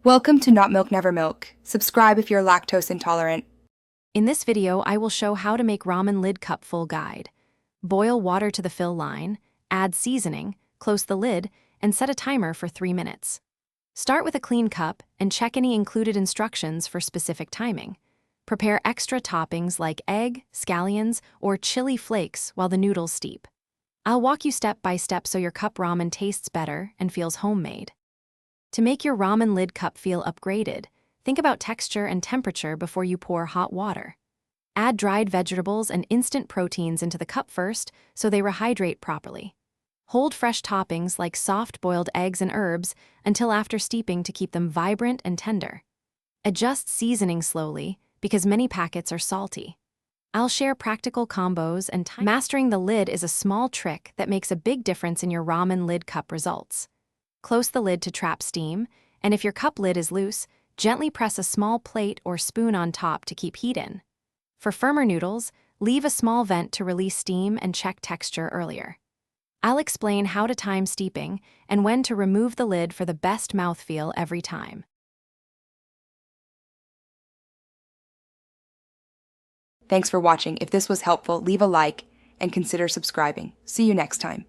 Welcome to Not Milk Never Milk. Subscribe if you're lactose intolerant. In this video, I will show how to make ramen lid cup full guide. Boil water to the fill line, add seasoning, close the lid, and set a timer for 3 minutes. Start with a clean cup and check any included instructions for specific timing. Prepare extra toppings like egg, scallions, or chili flakes while the noodles steep. I'll walk you step by step so your cup ramen tastes better and feels homemade. To make your ramen lid cup feel upgraded, think about texture and temperature before you pour hot water. Add dried vegetables and instant proteins into the cup first so they rehydrate properly. Hold fresh toppings like soft-boiled eggs and herbs until after steeping to keep them vibrant and tender. Adjust seasoning slowly because many packets are salty. I'll share practical combos and mastering the lid is a small trick that makes a big difference in your ramen lid cup results. Close the lid to trap steam, and if your cup lid is loose, gently press a small plate or spoon on top to keep heat in. For firmer noodles, leave a small vent to release steam and check texture earlier. I'll explain how to time steeping and when to remove the lid for the best mouthfeel every time. Thanks for watching. If this was helpful, leave a like and consider subscribing. See you next time.